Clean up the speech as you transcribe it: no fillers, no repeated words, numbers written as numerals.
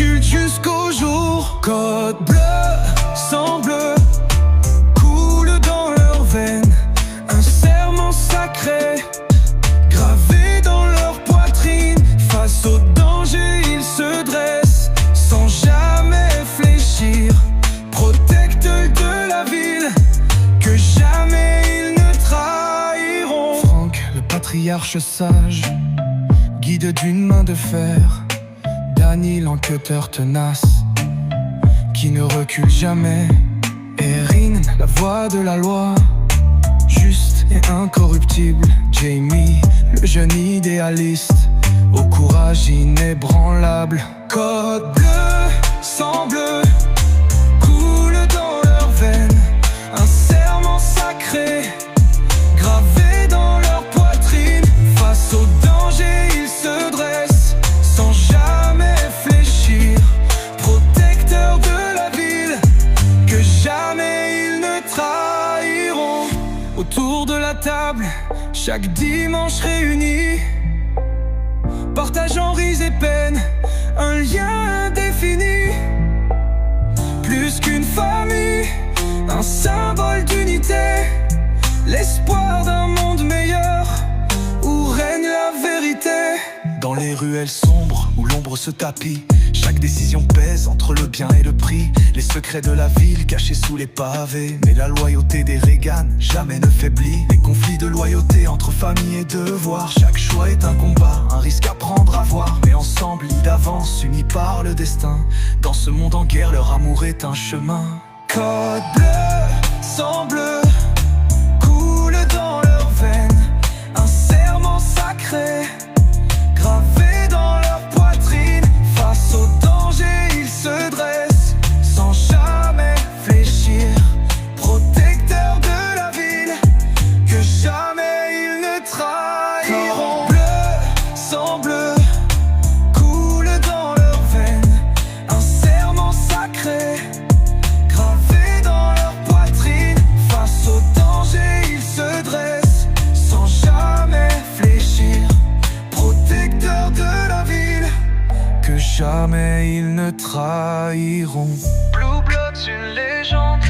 scrute jusqu'au jour. Code bleu, sang bleu, coule dans leurs veines. Un serment sacré, gravé dans leur poitrine. Face au danger, ils se dressent, sans jamais fléchir. Protecteurs de la ville, que jamais ils ne trahiront. Franck, le patriarche sage, guide d'une main de fer. Danny, l'enquêteur tenace, qui ne recule jamais. Erin, la voix de la loi, juste et incorruptible. Jamie, le jeune idéaliste, au courage inébranlable. Code bleu, sang bleu, coule dans leurs veines. Un serment sacré, gravé dans leur poitrine. Face au danger, ils se dressent, sans jamais fléchir. Protecteurs de la ville, que jamais ils ne trahiront. Autour de la table, chaque dimanche réunis, partageant rires et peines, un lien indéfini. Plus qu'une famille, un symbole d'unité, l'espoir d'un monde meilleur, où règne la vérité. Dans les ruelles sombres, où l'ombre se tapit, chaque décision pèse entre le bien et le prix. Les secrets de la ville cachés sous les pavés. Mais la loyauté des Reagan jamais ne faiblit. Les conflits de loyauté entre famille et devoir. Chaque choix est un combat, un risque à prendre, à voir. Mais ensemble, lit d'avance, unis par le destin. Dans ce monde en guerre, leur amour est un chemin. Code bleu, sang bleu, coule dans leurs veines. Un serment sacré, gravé dans leur poitrine. Face au danger, ils se dressent, sans jamais fléchir. Protecteurs de la ville, que jamais ils ne trahiront. Bleu, sang bleu, coule dans leurs veines. Un serment sacré, gravé dans leur poitrine. Face au danger, ils se dressent, sans jamais fléchir. Protecteurs de la ville, que jamais ils ne trahiront. Blue Blood's une légende.